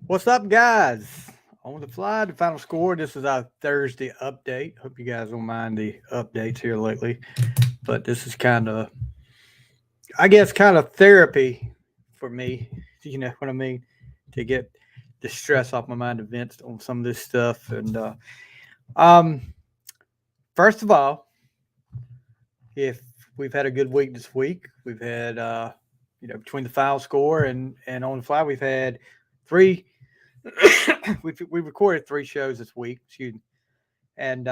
What's up, guys? On the fly, the final score. This is our Thursday update. Hope you guys don't mind the updates here lately, but this is kind of, I guess, kind of therapy for me. You know what I mean? To get the stress off my mind, to vent on some of this stuff. Um, First of all, if we've had a good week this week, we've had, between the final score and on the fly, we've had three. We recorded three shows this week. Excuse me, and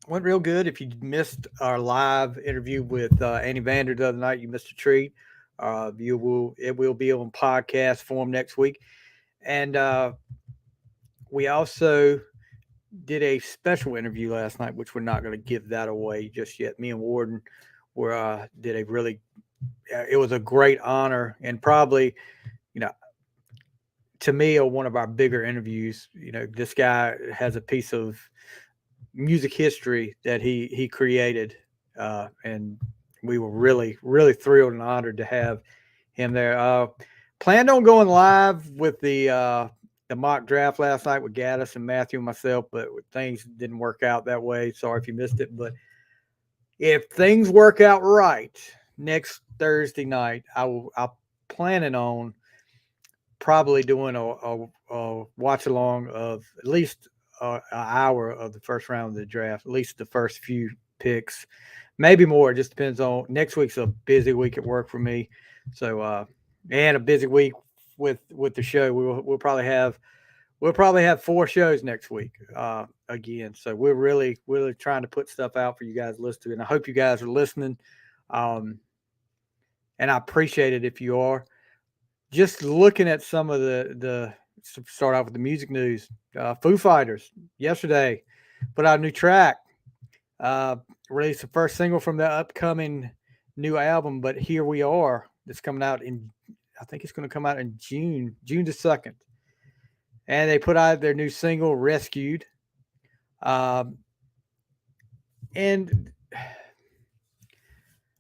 went real good. If you missed our live interview with Annie Vander the other night, you missed a treat. It will be on podcast form next week, and we also did a special interview last night, which we're not going to give that away just yet. Me and Warden were did a really. It was a great honor, and probably you know to me one of our bigger interviews. This guy has a piece of music history that he created, and we were really thrilled and honored to have him there. Planned on going live with the mock draft last night with Gaddis and Matthew and myself, but things didn't work out that way. Sorry if you missed it, but if things work out right next Thursday night, I'm planning on probably doing a watch along of at least an hour of the first round of the draft, at least the first few picks, maybe more. It just depends on next week's a busy week at work for me, so and a busy week with the show. We'll probably have four shows next week again. So we're really trying to put stuff out for you guys to listen to, and I hope you guys are listening. Um, and I appreciate it if you are just looking at some of the start off with the music news. Foo Fighters yesterday put out a new track, uh, released the first single from the upcoming new album. But here we are. It's coming out in, I think it's going to come out in June the 2nd. And they put out their new single, Rescued. Um, and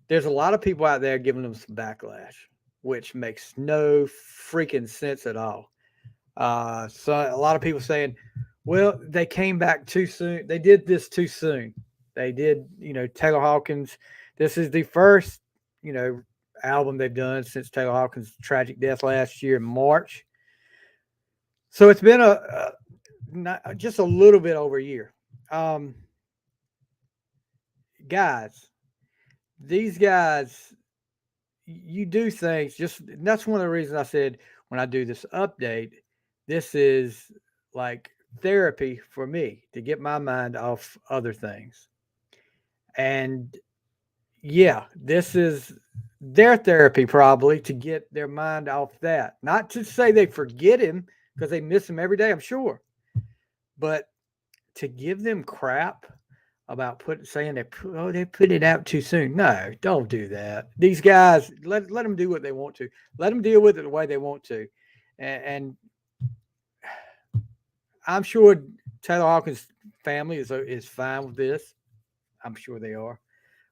there's a lot of people out there giving them some backlash, which makes no freaking sense at all. So a lot of people saying, well, they came back too soon. They did this too soon. They did, Taylor Hawkins. This is the first, you know, album they've done since Taylor Hawkins' tragic death last year in March. So it's been not, just a little bit over a year. Um, Guys, these guys, you do things just, that's one of the reasons I said when I do this update, this is like therapy for me to get my mind off other things. And yeah, this is their therapy probably to get their mind off that. Not to say they forget him because they miss him every day, I'm sure, but to give them crap about saying they put it out too soon. No, don't do that. These guys, let them do what they want to. Let them deal with it the way they want to, and I'm sure Taylor Hawkins' family is fine with this. I'm sure they are.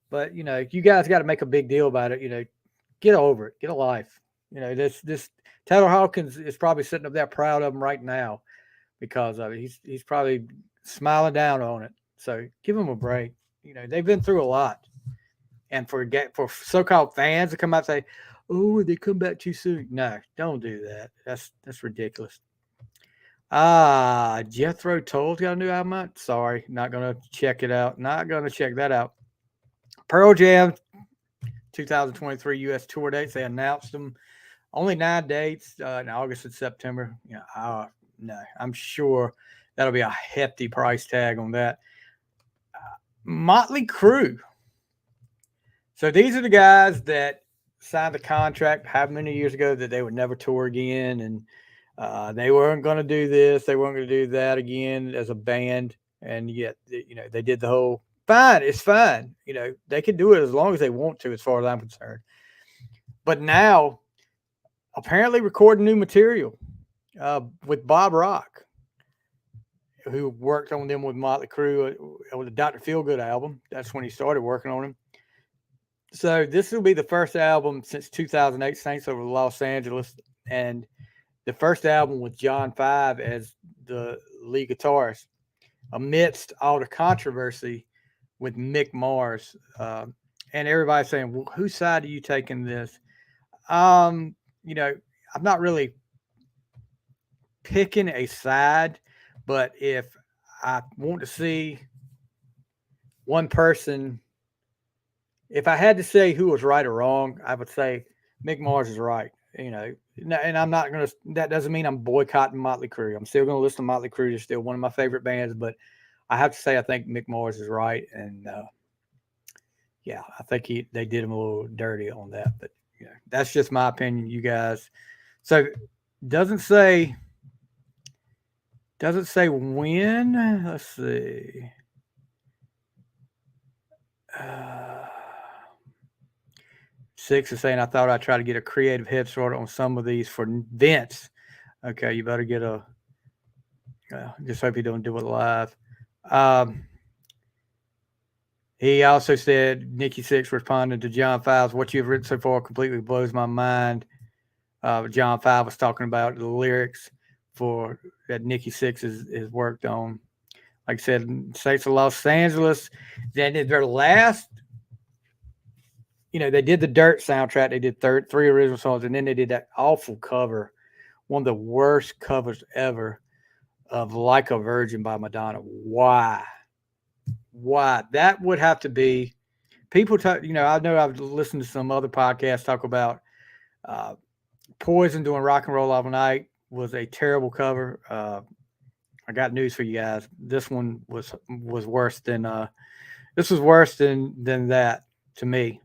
But you guys got to make a big deal about it. Get over it. Get a life. This Taylor Hawkins is probably sitting up there proud of him right now because of it. He's probably smiling down on it. So give him a break. They've been through a lot, and for so-called fans to come out and say, "Oh, they come back too soon." No, don't do that. That's ridiculous. Jethro Tull's got a new album out. Sorry, not gonna check it out. Not gonna check that out. Pearl Jam 2023 U.S. tour dates. They announced them. Only 9 dates in August and September. No, I'm sure that'll be a hefty price tag on that. Motley Crue. So these are the guys that signed the contract how many years ago that they would never tour again, and they weren't going to do this, they weren't going to do that again as a band, and yet they did the whole fine. It's fine. They can do it as long as they want to, as far as I'm concerned. But now, apparently, recording new material with Bob Rock, who worked on them with Motley Crue with the Dr. Feelgood album. That's when he started working on them. So this will be the first album since 2008, Saints over Los Angeles, and the first album with John Five as the lead guitarist, amidst all the controversy with Mick Mars, and everybody saying, well, "Whose side are you taking this?" Um, you know, I'm not really picking a side, but if I want to see one person, if I had to say who was right or wrong, I would say Mick Mars is right. And I'm not gonna. That doesn't mean I'm boycotting Motley Crue. I'm still gonna listen to Motley Crue. They're still one of my favorite bands, but I have to say I think Mick Mars is right, and yeah, I think they did him a little dirty on that. But that's just my opinion, you guys. So doesn't say when. Let's see. Uh, Six is saying I thought I'd try to get a creative head start on some of these for Vince. Okay, you better get a. Just hope you don't do it live. Um, he also said Nikki Six responded to John Five's "What you've written so far completely blows my mind." John Five was talking about the lyrics for that Nikki Six is worked on. Like I said, States of Los Angeles. Then their last, they did the Dirt soundtrack. They did three original songs, and then they did that awful cover, one of the worst covers ever of "Like a Virgin" by Madonna. Why? That would have to be people. I know I've listened to some other podcasts talk about Poison doing "Rock and Roll All Night" was a terrible cover. I got news for you guys. This one was worse than this was worse than that to me.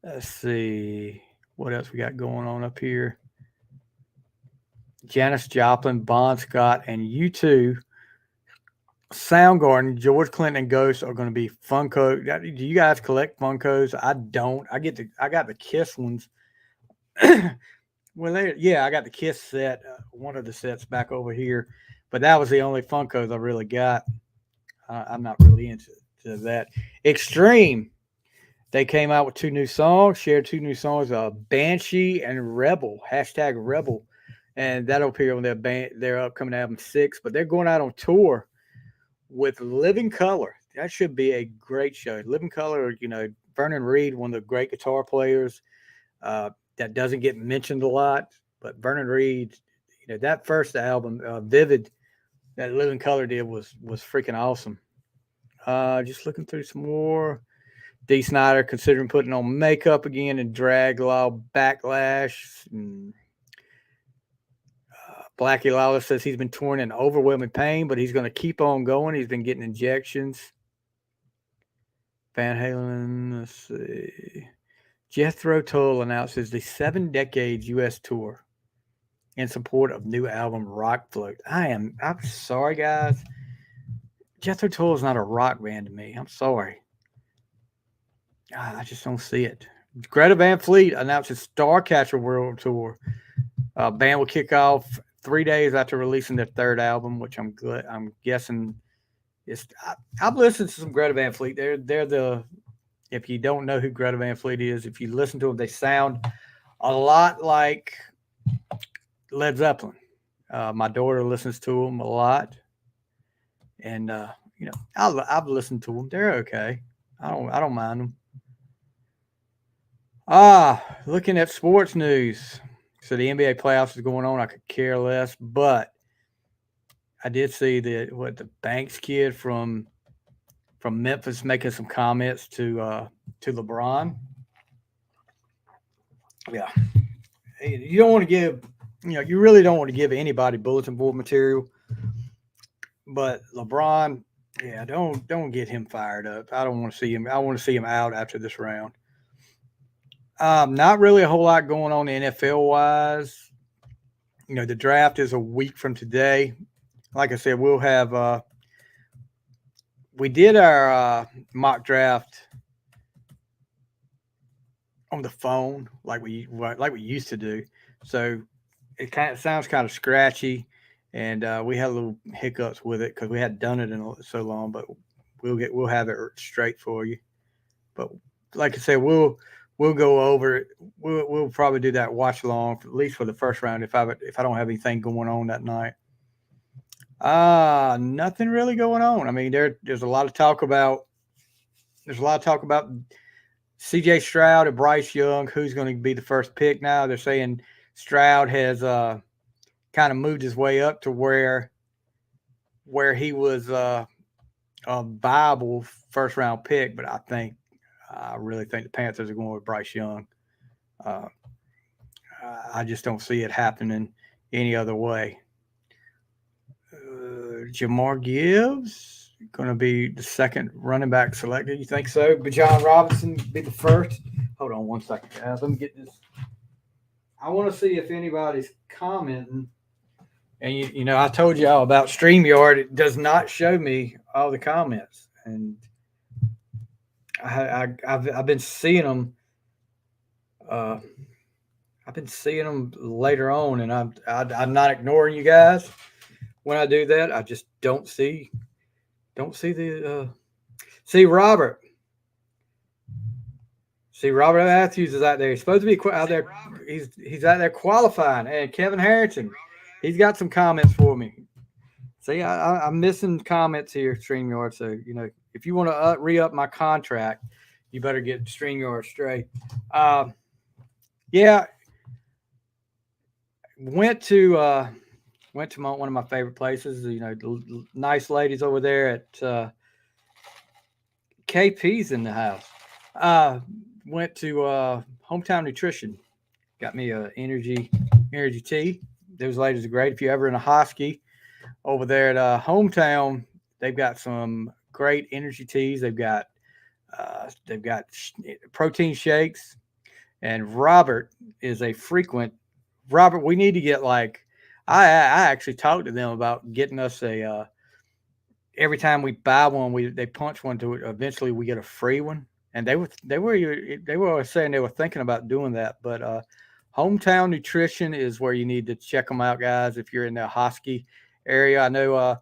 Let's see what else we got going on up here. Janis Joplin, Bon Scott, and U2, Soundgarden, George Clinton, and Ghost are going to be Funko. Do you guys collect Funkos? I don't. I got the Kiss ones. Well, I got the Kiss set, one of the sets back over here, but that was the only Funkos I really got. I'm not really into that. Extreme, they came out with shared two new songs, Banshee and Rebel, #Rebel, and that'll appear on their upcoming album 6. But they're going out on tour with Living Color. That should be a great show. Living Color, Vernon Reid, one of the great guitar players. That doesn't get mentioned a lot, but Vernon Reid, that first album, Vivid, that Living Color did was freaking awesome. Just looking through some more. Dee Snider considering putting on makeup again and drag law backlash. Blackie Lawless says he's been torn in overwhelming pain, but he's going to keep on going. He's been getting injections. Van Halen, let's see. Jethro Tull announces the 7 Decades U.S. tour in support of new album Rock Float. I'm sorry, guys. Jethro Tull is not a rock band to me. I'm sorry. I just don't see it. Greta Van Fleet announces Starcatcher World Tour. Band will kick off 3 days after releasing their third album, which I'm guessing I've listened to some Greta Van Fleet. They're the, if you don't know who Greta Van Fleet is, if you listen to them, they sound a lot like Led Zeppelin. My daughter listens to them a lot, and I've listened to them. They're okay. I don't mind them. Looking at sports news. So the NBA playoffs is going on. I could care less, but I did see the Banks kid from Memphis making some comments to LeBron. Yeah, you don't want to give, you really don't want to give anybody bulletin board material, but LeBron, yeah, don't get him fired up. I don't want to see him. I want to see him out after this round. Not really a whole lot going on NFL wise. The draft is a week from today. Like I said, we'll have. We did our mock draft on the phone, like we used to do. So it sounds kind of scratchy, and we had a little hiccups with it because we hadn't done it in so long. But we'll have it straight for you. But like I said, we'll we'll go over it. We'll probably do that watch along at least for the first round if I don't have anything going on that night. Nothing really going on. I mean, there's a lot of talk about C.J. Stroud and Bryce Young. Who's going to be the first pick now? They're saying Stroud has kind of moved his way up to where he was a viable first round pick, but I really think the Panthers are going with Bryce Young. I just don't see it happening any other way. Jamar Gibbs going to be the second running back selected. You think so? But John Robinson be the first? Hold on one second, guys. Let me get this. I want to see if anybody's commenting. And you know, I told you all about StreamYard. It does not show me all the comments, and I've been seeing them. I've been seeing them later on, and I'm not ignoring you guys when I do that. I just don't see the see Robert. See, Robert Matthews is out there. He's supposed to be out there. He's out there qualifying. And Kevin Harrington, he's got some comments for me. See, I'm missing comments here, StreamYard. So, you know, if you want to re-up my contract, you better get StreamYard straight. Yeah, went to one of my favorite places. You know, nice ladies over there at KP's in the house. Went to Hometown Nutrition. Got me a energy tea. Those ladies are great. If you're ever in a Hosky over there at Hometown, they've got some great energy teas. They've got protein shakes. And Robert is a frequent. Robert, we need to get like. I actually talked to them about getting us a. Every time we buy one, they punch one to it. Eventually, we get a free one. And they were saying they were thinking about doing that, but Hometown Nutrition is where you need to check them out, guys. If you're in the Hosky area, I know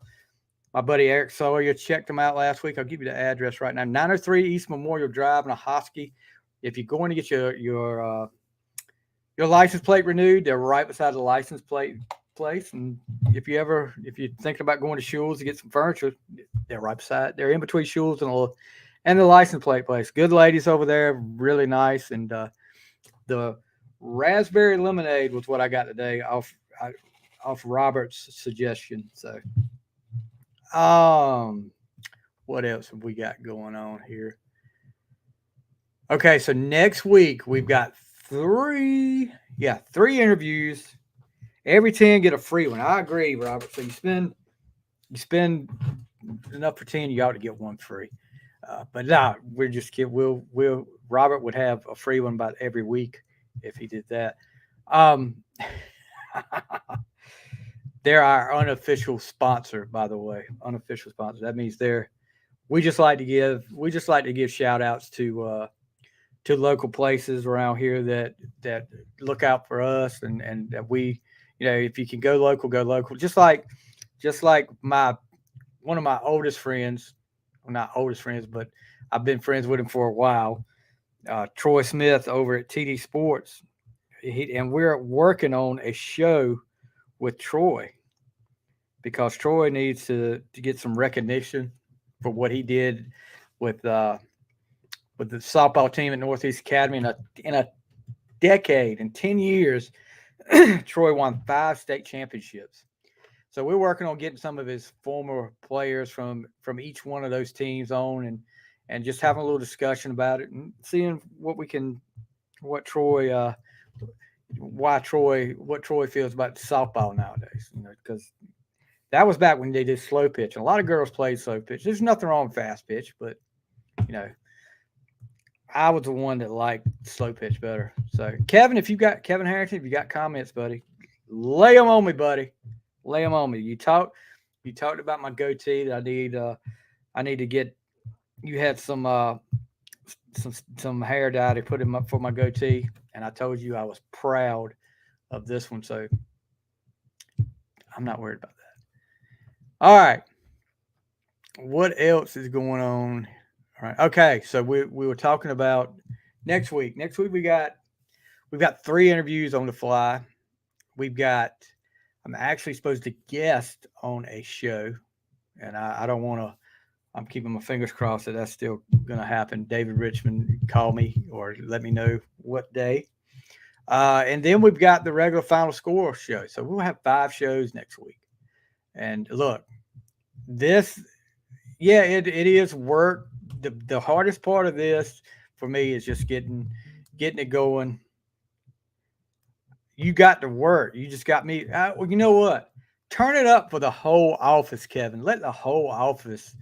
my buddy Eric Sawyer checked them out last week. I'll give you the address right now: 903 East Memorial Drive in a Hosky. If you're going to get your license plate renewed, they're right beside the license plate place. And if you're thinking about going to Schul's to get some furniture, they're right beside. They're in between Schul's and the license plate place. Good ladies over there, really nice. And the raspberry lemonade was what I got today off Robert's suggestion. So, what else have we got going on here? Okay, so next week we've got three interviews. Every 10 get a free one. I agree, Robert. So you spend enough for 10, you ought to get one free. But no, we're just kidding. Robert would have a free one about every week if he did that. They're our unofficial sponsor, by the way. Unofficial sponsor. That means we just like to give shout outs to local places around here that look out for us and that we, you know, if you can go local, go local. Just like one of my oldest friends. Well, not oldest friends, but I've been friends with him for a while. Troy Smith over at TD Sports. And we're working on a show with Troy because Troy needs to get some recognition for what he did with the softball team at Northeast Academy in a decade. In 10 years, Troy won 5 state championships. So we're working on getting some of his former players from each one of those teams on and just having a little discussion about it and seeing what Troy feels about softball nowadays. You know, because that was back when they did slow pitch. And a lot of girls played slow pitch. There's nothing wrong with fast pitch, but you know, I was the one that liked slow pitch better. So Kevin Harrington, if you got comments, buddy, lay them on me, buddy. Lay them on me. You talked about my goatee that I need to get. You had some hair dye to put him up for my goatee, and I told you I was proud of this one, so I'm not worried about that. All right. What else is going on? All right. Okay, so we were talking about Next week we've got 3 interviews on the fly. I'm actually supposed to guest on a show, and I don't want to. I'm keeping my fingers crossed that that's still going to happen. David Richmond call me or let me know what day. And then we've got the regular Final Score show. So we'll have 5 shows next week. And look, this, yeah, it is work. The hardest part of this for me is just getting it going. You got to work. You just got me. Well, you know what? Turn it up for the whole office, Kevin. Let the whole office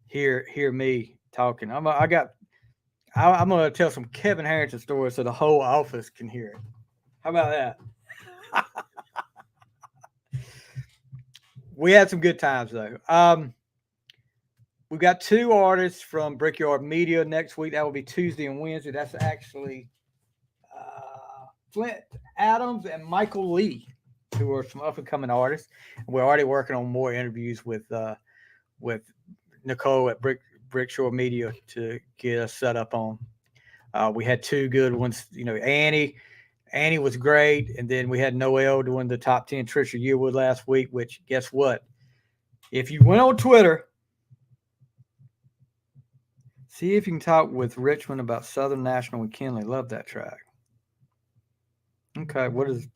hear me talking. I'm gonna tell some Kevin Harrington stories so the whole office can hear it. How about that? We had some good times though. We've got 2 artists from Brickyard Media next week. That will be Tuesday and Wednesday. That's actually Flint Adams and Michael Lee, who are some up and coming artists. We're already working on more interviews with Nicole at Brickshore Media to get us set up on. We had 2 good ones. You know, Annie was great, and then we had Noelle doing the top 10 Trisha Yearwood last week. Which, guess what? If you went on Twitter, see if you can talk with Richmond about Southern National and Kinley. Love that track. Okay, what is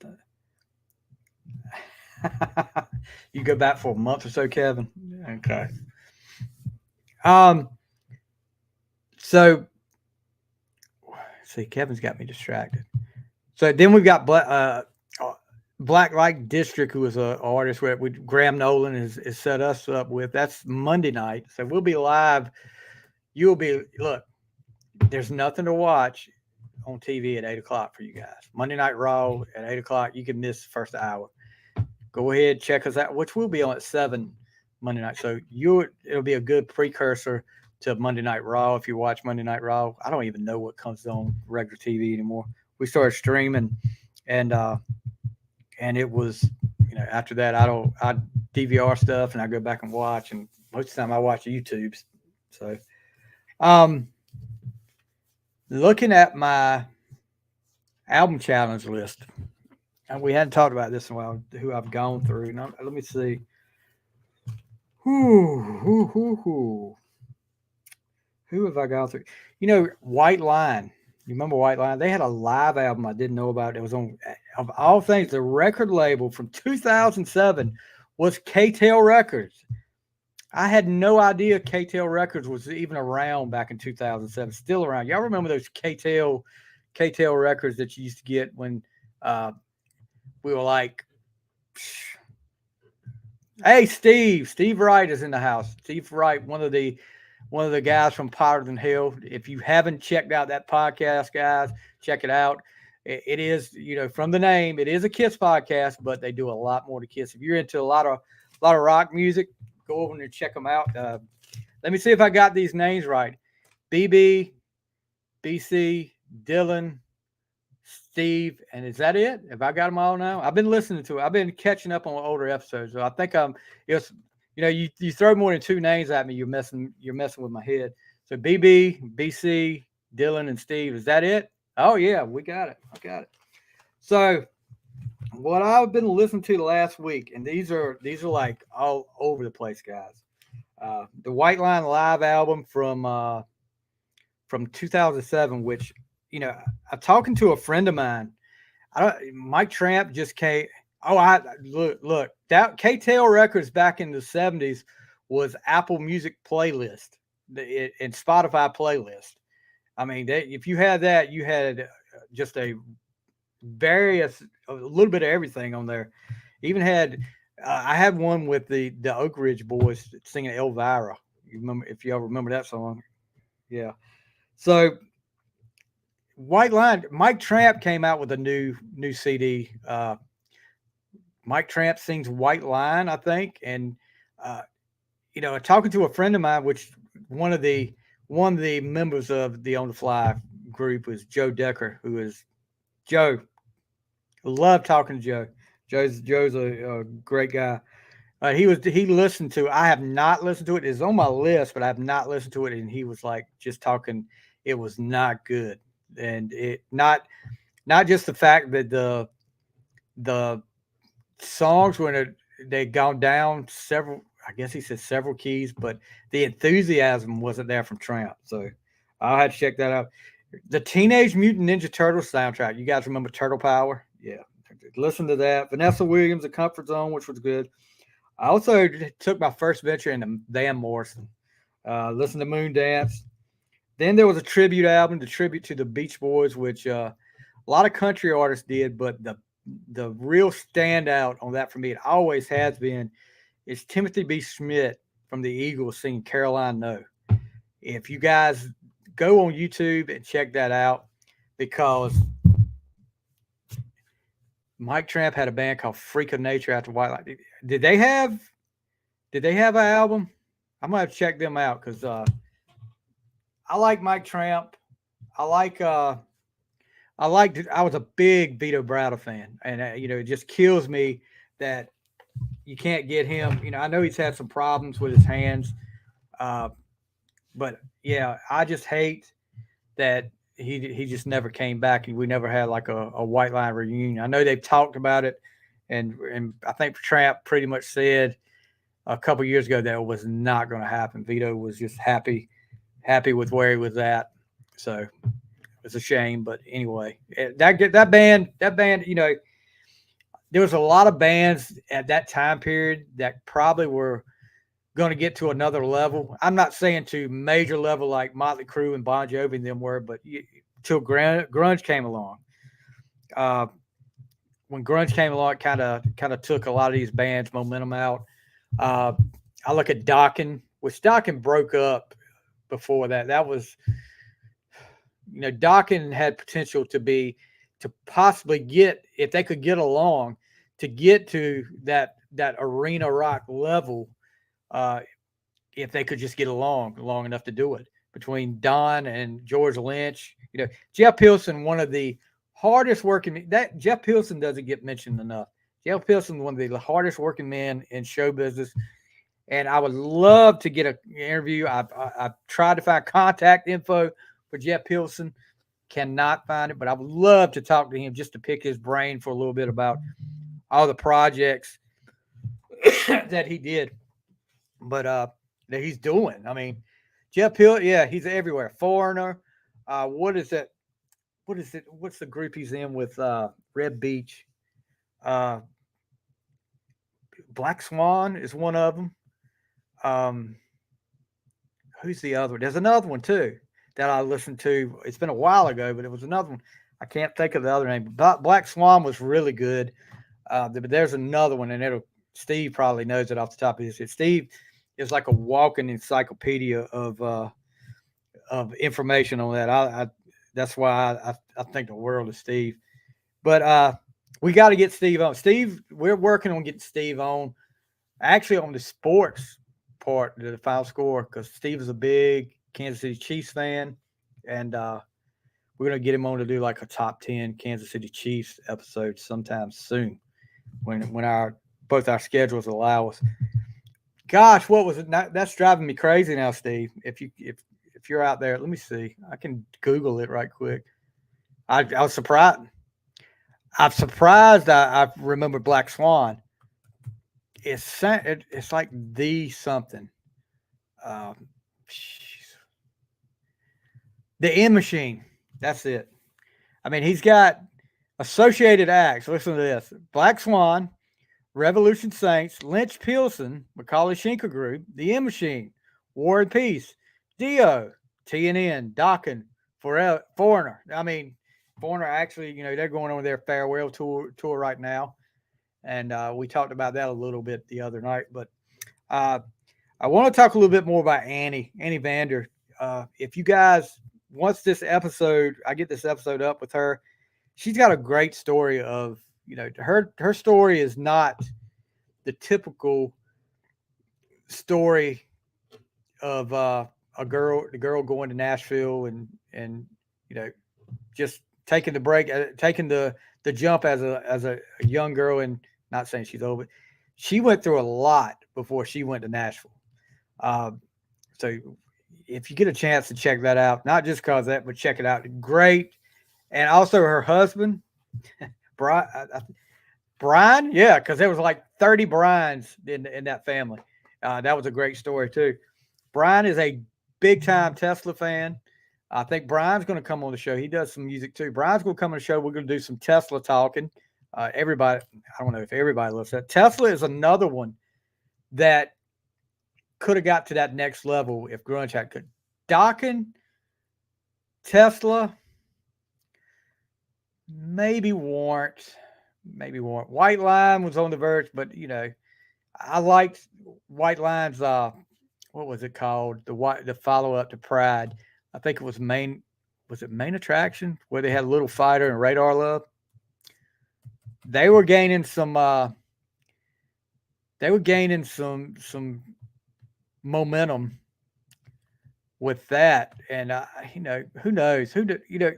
that? You go back for a month or so, Kevin? Okay. So, see, Kevin's got me distracted. So then we've got Black Light District, who is an artist where Graham Nolan is set us up with. That's Monday night. So we'll be live. Look, there's nothing to watch on TV at 8 o'clock for you guys. Monday Night Raw at 8 o'clock. You can miss the first hour. Go ahead, check us out, which will be on at 7 Monday night. So it'll be a good precursor to Monday Night Raw if you watch Monday Night Raw. I don't even know what comes on regular TV anymore. We started streaming, and it was, after that I DVR stuff and I go back and watch, and most of the time I watch YouTube. So, looking at my album challenge list, and we hadn't talked about this in a while, who I've gone through. Now, let me see. Who have I gone through? White Line. You remember White Line? They had a live album I didn't know about. It was on, of all things, the record label from 2007 was K-Tel Records. I had no idea K-Tel Records was even around back in 2007. Still around. Y'all remember those K-Tel records that you used to get when we were like, hey, Steve Wright is in the house. Steve Wright, one of the guys from Powder Than Hell. If you haven't checked out that podcast, guys, check it out. It is, from the name, it is a Kiss podcast, but they do a lot more to Kiss. If you're into a lot of rock music, go over and check them out. Let me see if I got these names right. BB, BC, Dylan, Steve, and is that it? Have I got them all now? I've been listening to it. I've been catching up on older episodes. So I think you throw more than 2 names at me, you're messing with my head. So BB, BC, Dylan, and Steve. Is that it? Oh yeah, we got it. I got it. So what I've been listening to the last week, and these are like all over the place, guys. The White Line live album from 2007, which I'm talking to a friend of mine. Mike Tramp just came. Oh, look that K-Tel Records back in the 70s was Apple Music playlist and Spotify playlist. I mean, if you had that, you had just a little bit of everything on there. Even had I had one with the Oak Ridge Boys singing Elvira. You remember, if y'all remember that song? Yeah. So White Line, Mike Tramp came out with a new CD. Mike Tramp sings White Line, I think, and talking to a friend of mine, which one of the members of the On the Fly group was Joe Decker, who is Joe. Love talking to Joe. Joe's a great guy. He listened to. I have not listened to it. It's on my list, but I have not listened to it. And he was like just talking. It was not good. and it not just the fact that the songs when they'd gone down several. I guess he said several keys, but the enthusiasm wasn't there from Tramp. So I'll have to check that out. The Teenage Mutant Ninja Turtles soundtrack. You guys remember Turtle Power? Yeah. Listen to that. Vanessa Williams, The Comfort Zone, which was good. I also took my first venture into Van Morrison. Listen to Moon Dance. Then there was a tribute album, the tribute to the Beach Boys, which a lot of country artists did, but the real standout on that for me, it always has been, is Timothy B. Schmidt from the Eagles singing Caroline No. If you guys go on YouTube and check that out, because Mike Tramp had a band called Freak of Nature after White Light. Did they have an album? I'm gonna have to check them out because I like Mike Tramp. I was a big Vito Bratta fan, and it just kills me that you can't get him. I know he's had some problems with his hands, but yeah, I just hate that he just never came back, and we never had like a White Line reunion. I know they've talked about it, and I think Tramp pretty much said a couple years ago that it was not going to happen. Vito was just happy with where he was at, so it's a shame. But anyway, that band, there was a lot of bands at that time period that probably were going to get to another level. I'm not saying to major level like Motley Crue and Bon Jovi and them were, but till grunge came along. When grunge came along, it kind of took a lot of these bands' momentum out. I look at Dokken, which Dokken broke up before that. That was, Dokken had potential to possibly get, if they could get along, to get to that arena rock level. If they could just get along long enough to do it, between Don and George Lynch, Jeff Pilson, one of the hardest working, that Jeff Pilson doesn't get mentioned enough. Jeff Pilson, one of the hardest working men in show business. And I would love to get an interview. I've tried to find contact info for Jeff Pilson, cannot find it, but I would love to talk to him just to pick his brain for a little bit about all the projects that he did. But that he's doing. I mean, Jeff Hill, yeah, he's everywhere. Foreigner. What is it? What's the group he's in with Red Beach? Black Swan is one of them. Who's the other one? There's another one too that I listened to. It's been a while ago, but it was another one. I can't think of the other name. But Black Swan was really good. But there's another one, and Steve probably knows it off the top of his head. Steve is like a walking encyclopedia of information on that. That's why I think the world of Steve. But we got to get Steve on. Steve, we're working on getting Steve on, actually on the sports part of the Final Score, because Steve is a big Kansas City Chiefs fan, and we're going to get him on to do like a top 10 Kansas City Chiefs episode sometime soon when both our schedules allow us. Gosh, what was it? That's driving me crazy now, Steve. If you're out there, let me see. I can Google it right quick. I was surprised. I'm surprised I remember Black Swan. It's like the something. The M Machine. That's it. I mean, he's got associated acts. Listen to this: Black Swan, Revolution Saints, Lynch Pilson, Macaulay Schenker Group, The M Machine, War and Peace, Dio, TNN, Dokken, Foreigner. I mean, Foreigner actually, they're going on their farewell tour right now. And we talked about that a little bit the other night. But I want to talk a little bit more about Annie Vander. If you guys, once I get this episode up with her, she's got a great story of, her story is not the typical story of the girl going to Nashville and just taking the break, taking the jump as a young girl, and not saying she's old, but she went through a lot before she went to Nashville. So if you get a chance to check that out, not just because of that, but check it out. Great and also her husband, Brian. Brian, yeah, because there was like 30 Brians in that family. That was a great story too. Brian is a big time Tesla fan. I think Brian's going to come on the show. He does some music too. Brian's going to come on the show. We're going to do some Tesla talking. Everybody, I don't know if everybody loves that. Tesla is another one that could have got to that next level if grunge had could. Dokken, Tesla, maybe Warrant. White Line was on the verge, but I liked White Line's what was it called? The follow up to Pride. I think it was Main Attraction where they had Little Fighter and Radar Love. They were gaining some some momentum with that, and who knows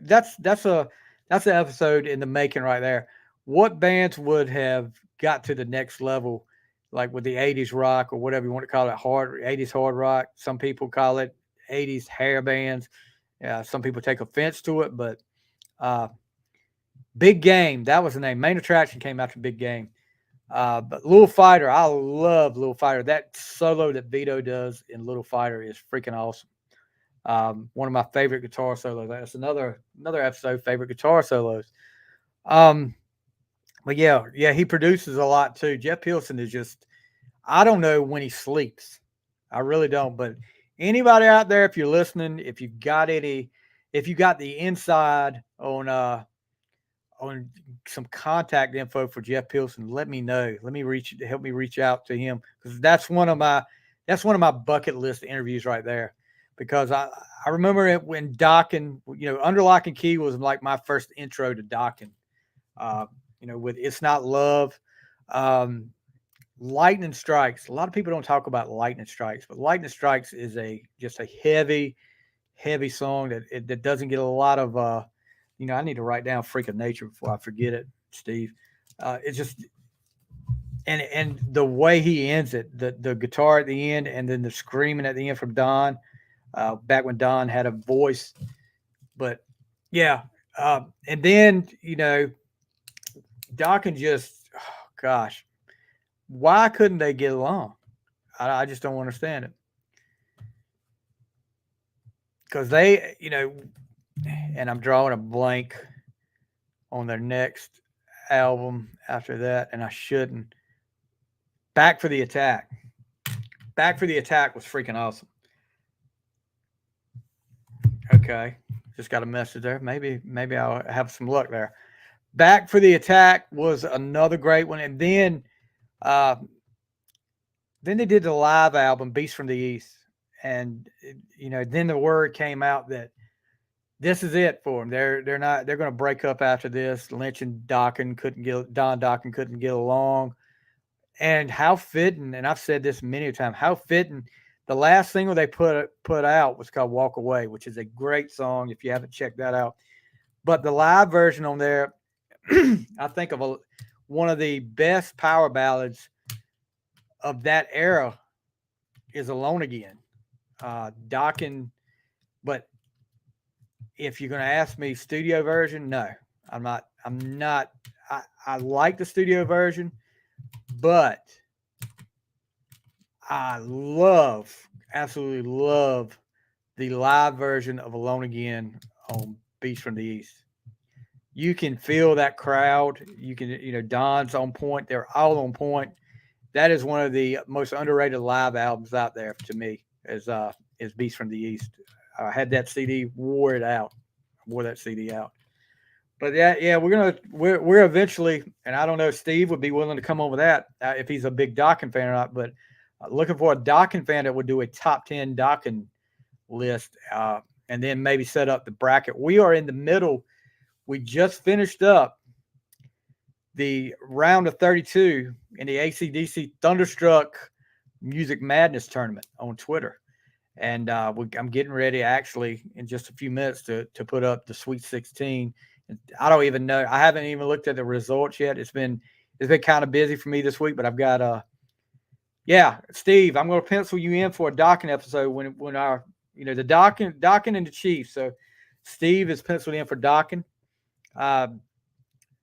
that's an episode in the making right there. What bands would have got to the next level, like with the 80s rock or whatever you want to call it, 80s hard rock? Some people call it 80s hair bands. Yeah, some people take offense to it, but Big Game, that was the name. Main Attraction came after Big Game. But Little Fighter, I love Little Fighter. That solo that Vito does in Little Fighter is freaking awesome. One of my favorite guitar solos. That's another episode, favorite guitar solos. But yeah, he produces a lot too. Jeff Pilson is just, I don't know when he sleeps. I really don't. But anybody out there, if you're listening, if you got the inside on some contact info for Jeff Pilson, let me know. Help me reach out to him, because that's one of my bucket list interviews right there. Because I remember it when Dokken, Under Lock and Key was like my first intro to Dokken. With It's Not Love, Lightning Strikes. A lot of people don't talk about Lightning Strikes, but Lightning Strikes is just a heavy song that doesn't get a lot of. I need to write down Freak of Nature before I forget it, Steve. It's just and the way he ends it, the guitar at the end, and then the screaming at the end from Don. Back when Don had a voice, but yeah, and then Dokken just, oh gosh, why couldn't they get along? I just don't understand it, because they, and I'm drawing a blank on their next album after that, and I shouldn't. Back for the Attack. Back for the Attack was freaking awesome. Okay, just got a message there. Maybe I'll have some luck there. Back for the Attack was another great one, and then they did the live album Beast from the East, and then the word came out that this is it for them. They're going to break up after this. Lynch and Don Dokken couldn't get along, and how fitting. And I've said this many times. How fitting. The last single they put out was called Walk Away, which is a great song if you haven't checked that out. But the live version on there, I think of one of the best power ballads of that era is Alone Again. Dokken, but if you're going to ask me studio version, no, I'm not. I like the studio version, but I absolutely love the live version of Alone Again on Beast from the East. You can feel that crowd. You can, Don's on point. They're all on point. That is one of the most underrated live albums out there to me, is Beast from the East. I had that CD, wore that CD out. But yeah, we're eventually, and I don't know if Steve would be willing to come on with that if he's a big Dokken fan or not, but looking for a Dokken fan that would do a top 10 Dokken list, and then maybe set up the bracket. We are in the middle. We just finished up the round of 32 in the AC/DC Thunderstruck Music Madness tournament on Twitter. And I'm getting ready actually in just a few minutes to put up the Sweet 16. I don't even know. I haven't even looked at the results yet. It's been kind of busy for me this week, but I've got Steve, I'm going to pencil you in for a Dokken episode when our the Dokken and the Chiefs. So Steve is penciled in for Dokken.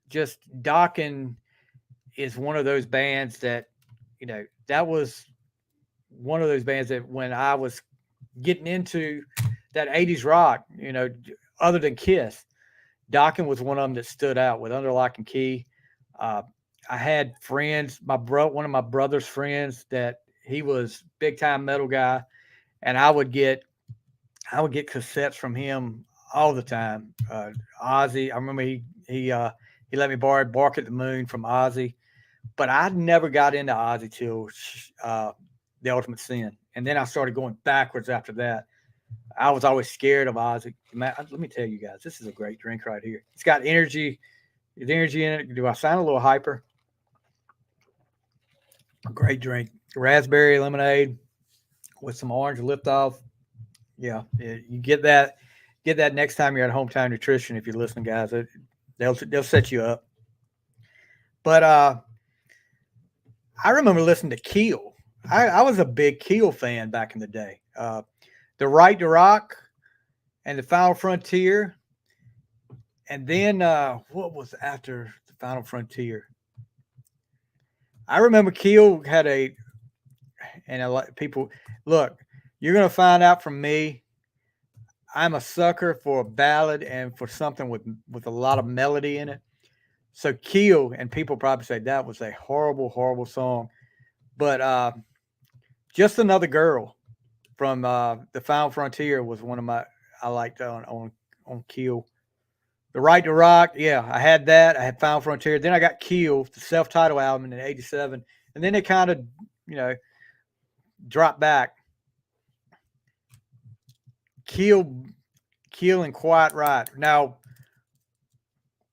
Just Dokken is one of those bands that, that was one of those bands that when I was getting into that 80s rock, other than Kiss, Dokken was one of them that stood out with Under Lock and Key. Uh, I had friends, one of my brother's friends, that he was big time metal guy, and I would get cassettes from him all the time. Ozzy, I remember he let me borrow "Bark at the Moon" from Ozzy, but I never got into Ozzy till the Ultimate Sin, and then I started going backwards after that. I was always scared of Ozzy. Man, let me tell you guys, this is a great drink right here. It's got energy. There's energy in it. Do I sound a little hyper? Great drink. Raspberry lemonade with some orange lift off. Yeah, you get that. Get that next time you're at Hometown Nutrition. If you're listening, guys, they'll set you up. But I remember listening to Keel. I was a big Keel fan back in the day. The Right to Rock and the Final Frontier, and then what was after the Final Frontier? I remember Keel had and a lot of people look. You're gonna find out from me. I'm a sucker for a ballad and for something with a lot of melody in it. So Keel, and people probably say that was a horrible, horrible song, but Just Another Girl from the Final Frontier was one of my I liked on Keel. The Right to Rock, yeah, I had that. I had Final Frontier. Then I got Keel, the self-titled album in '87, and then it kind of, you know, dropped back. Keel, Keel, and Quiet Riot. Now,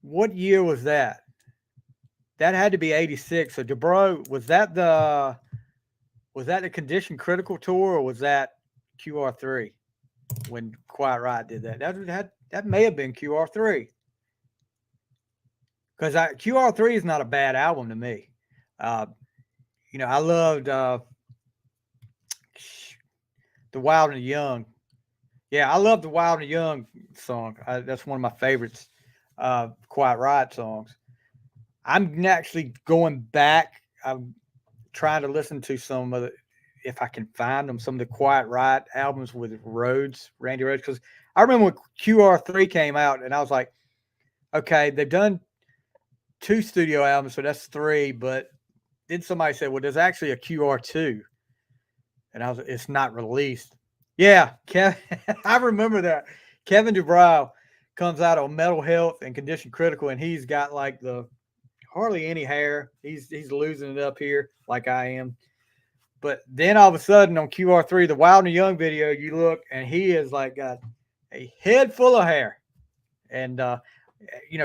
what year was that? That had to be '86. So, DeBro, was that the Condition Critical tour, or was that QR3 when Quiet Riot did that? That may have been QR3, because QR3 is not a bad album to me. Uh, I loved the Wild and the Young. Yeah, I love the Wild and the Young song. That's one of my favorites. Quiet Riot songs. I'm actually going back. I'm trying to listen to some of the, if I can find them, some of the Quiet Riot albums with Randy Rhoads, because I remember when QR3 came out, and I was like, okay, they've done 2 studio albums, so that's 3. But then somebody said, well, there's actually a QR2, and it's not released. Yeah, I remember that. Kevin DuBrow comes out on Mental Health and Condition Critical, and he's got like the hardly any hair. He's losing it up here like I am. But then all of a sudden on QR3, the Wild and Young video, you look and he is like got a head full of hair. And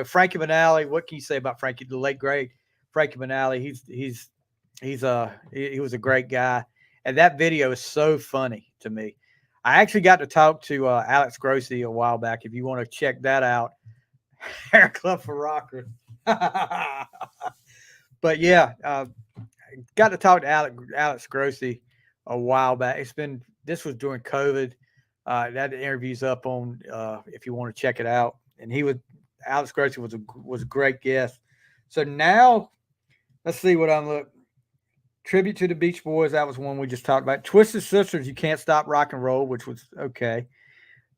Frankie Banali, what can you say about Frankie, the late great Frankie Banali? He was a great guy. And that video is so funny to me. I actually got to talk to Alex Grossi a while back. If you want to check that out, Hair Club for Rockers. But yeah, got to talk to Alex Grossi a while back. This was during COVID. That interview's up on if you want to check it out. And Alex Grossi was a great guest. So now let's see what I'm looking. Tribute to the Beach Boys, that was one we just talked about. Twisted Sisters, You Can't Stop Rock and Roll, which was okay.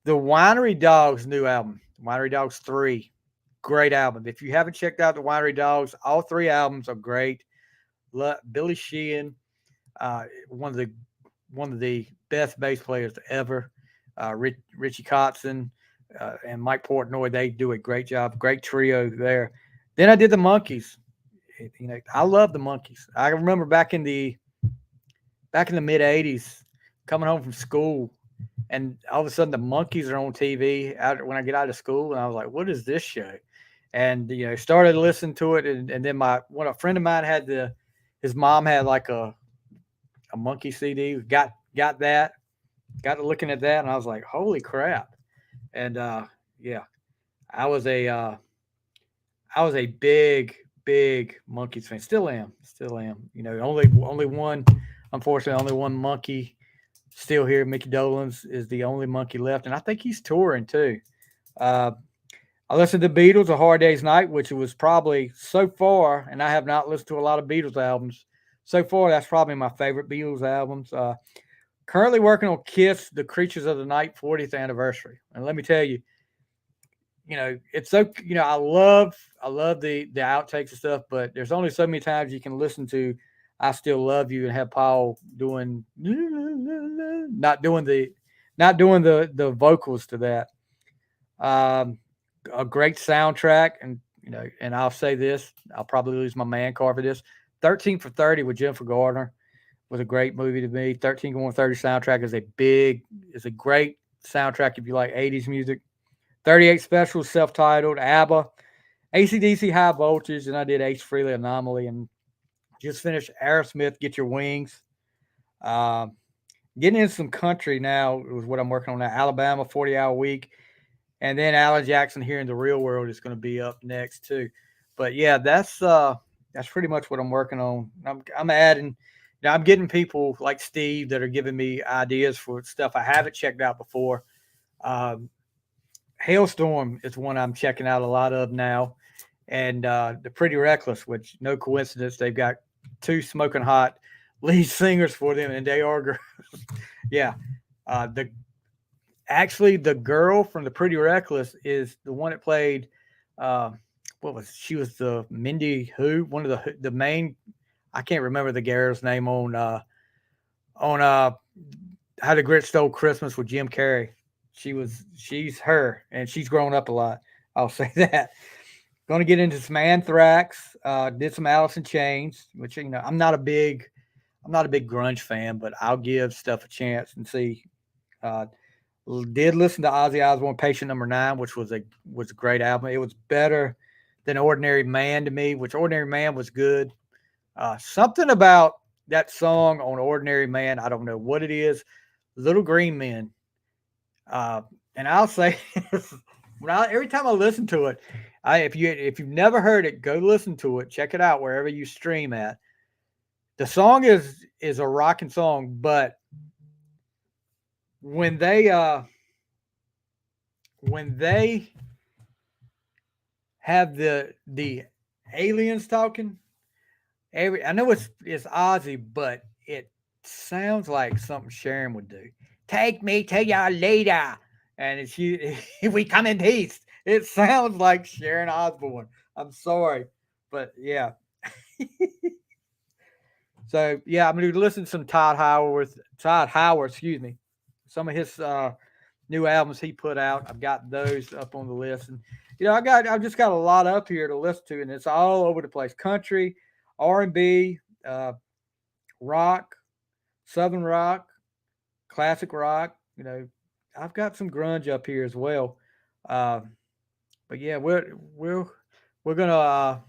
The Winery Dogs new album, Winery Dogs 3, great album. If you haven't checked out the Winery Dogs, all 3 albums are great. Billy Sheehan, one of the best bass players ever. Richie Kotzen and Mike Portnoy, they do a great job. Great trio there. Then I did the Monkees. I love the Monkees. I remember back in the mid '80s, coming home from school, and all of a sudden the Monkees are on TV when I get out of school, and I was like, "What is this show?" And started listening to it, and then a friend of mine had his mom had like a Monkey CD. Got that, got to looking at that, and I was like, "Holy crap!" And yeah, I was a big Monkees fan. Still am. Only one, unfortunately, only one Monkey still here. Mickey Dolenz is the only Monkey left, and I think he's touring too. I listened to Beatles, A Hard Day's Night, which was probably so far, and I have not listened to a lot of Beatles albums. So far, that's probably my favorite Beatles albums. Currently working on Kiss, The Creatures of the Night 40th anniversary. And let me tell you, it's so, I love the outtakes and stuff, but there's only so many times you can listen to I Still Love You and have Paul doing not doing the vocals to that. Um, a great soundtrack, and I'll say this, I'll probably lose my man card for this. 13 for 30 with Jennifer Gardner was a great movie to me. 13 going 30 soundtrack is a great soundtrack if you like 80s music. 38 Special, self-titled, ABBA, AC/DC High Voltage, and I did Ace Frehley Anomaly, and just finished Aerosmith Get Your Wings. Um, Getting in some country now is what I'm working on now. Alabama 40-hour week, and then Alan Jackson here in the real world is going to be up next too. But yeah, that's pretty much what I'm working on. I'm adding. I'm getting people like Steve that are giving me ideas for stuff I haven't checked out before. Um, Hailstorm is one I'm checking out a lot of now, and the Pretty Reckless, which no coincidence they've got two smoking hot lead singers for them, and they are, yeah. The girl from the Pretty Reckless is the one that played. Uh, she was the Mindy Who, one of the main. I can't remember the girl's name on How the Grinch Stole Christmas with Jim Carrey. She's her, and she's grown up a lot. I'll say that. Going to get into some Anthrax. Did some Alice in Chains, which I'm not a big grunge fan, but I'll give stuff a chance and see. Uh, did listen to Ozzy Osbourne, Patient Number 9, which was a great album. It was better than Ordinary Man to me, which Ordinary Man was good. Something about that song on Ordinary Man, I don't know what it is. Little Green Men. And I'll say, every time I listen to it, if you've never heard it, go listen to it. Check it out wherever you stream at. The song is a rocking song, but when they have the aliens talking, I know it's Ozzy, but it sounds like something Sharon would do. Take me to your leader, and it's you. We come in peace. It sounds like Sharon Osbourne. I'm sorry, but yeah. So yeah, I'm going to listen to some Todd Howard, excuse me, some of his new albums he put out. I've got those up on the list, and I've just got a lot up here to listen to, and it's all over the place: country, R&B, rock, southern rock, classic rock. I've got some grunge up here as well. Uh, but yeah, we're gonna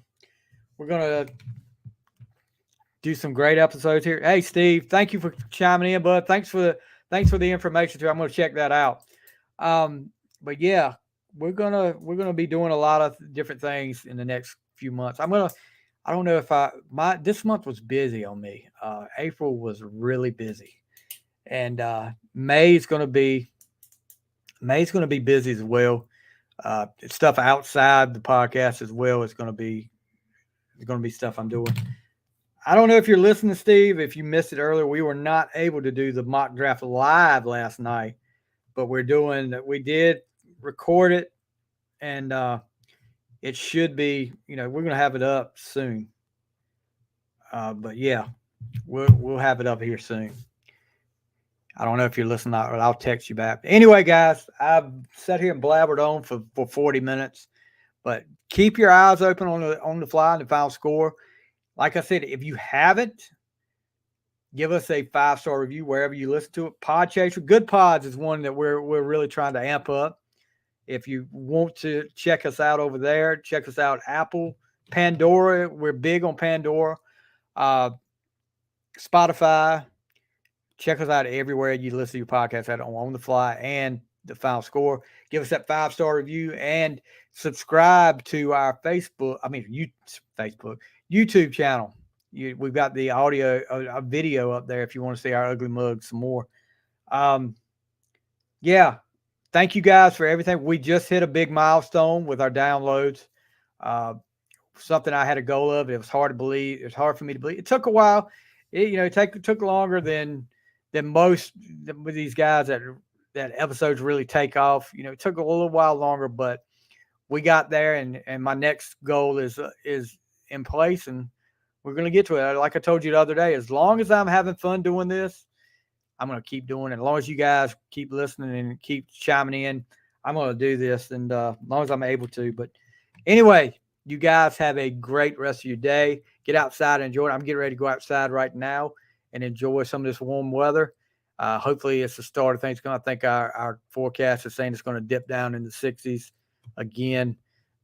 do some great episodes here. Hey, Steve, thank you for chiming in, bud. Thanks for the information too. I'm gonna check that out. But yeah, we're gonna be doing a lot of different things in the next few months. I don't know if this month was busy on me. April was really busy, and May's gonna be busy as well. Stuff outside the podcast as well is gonna be stuff I'm doing. I don't know if you're listening, Steve. If you missed it earlier, we were not able to do the mock draft live last night, but we did record it, and it should be, we're going to have it up soon. But yeah, we'll have it up here soon. I don't know if you're listening, or I'll text you back. Anyway, guys, I've sat here and blabbered on for 40 minutes, but keep your eyes open on the fly and the final score. Like I said, if you haven't, give us a 5-star review wherever you listen to it. Podchaser, Good Pods is one that we're really trying to amp up. If you want to check us out over there, check us out. Apple, Pandora, we're big on Pandora. Spotify, check us out everywhere you listen to your podcast at on the fly and the final score. Give us that 5-star review and subscribe to our YouTube channel. We've got the audio, a video up there if you want to see our ugly mug some more. Yeah. thank you guys for everything. We just hit a big milestone with our downloads. Something I had a goal of. It was hard to believe. It was hard for me to believe. It took a while. It took longer than most with these guys that episodes really take off. It took a little while longer, but we got there, and my next goal is in place, and we're going to get to it. Like I told you the other day, as long as I'm having fun doing this, I'm going to keep doing it. As long as you guys keep listening and keep chiming in, I'm going to do this, and as long as I'm able to. But anyway, you guys have a great rest of your day. Get outside and enjoy it. I'm getting ready to go outside right now and enjoy some of this warm weather. Hopefully it's the start of things. I think our forecast is saying it's going to dip down in the 60s again,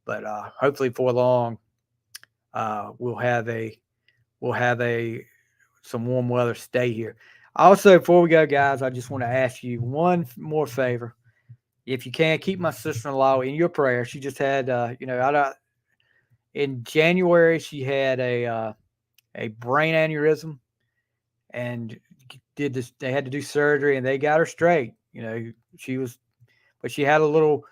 but hopefully for long we'll have some warm weather stay here. Also, before we go, guys, I just want to ask you one more favor. If you can, keep my sister-in-law in your prayers. She just had in January she had a brain aneurysm, and they had to do surgery, and they got her straight. But she had a little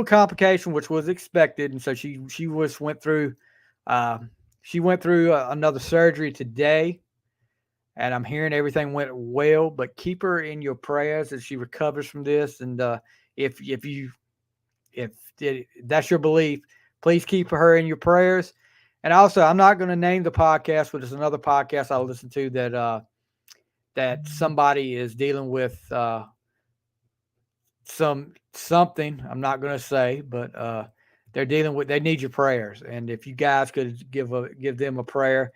complication, which was expected, and so she went through another surgery today, and I'm hearing everything went well. But keep her in your prayers as she recovers from this, and if that's your belief, please keep her in your prayers. And also, I'm not going to name the podcast, but there's another podcast I listen to that somebody is dealing with something. I'm not going to say, but they need your prayers. And if you guys could give them a prayer,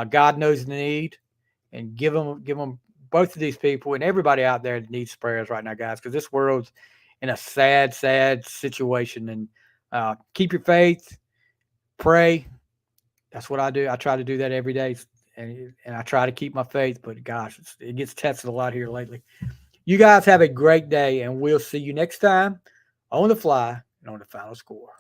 God knows the need, and give them both of these people and everybody out there that needs prayers right now, guys, because this world's in a sad situation. And keep your faith, pray. That's what I do. I try to do that every day, and I try to keep my faith. But gosh, it gets tested a lot here lately. You guys have a great day, and we'll see you next time on The Fly and on The Final Score.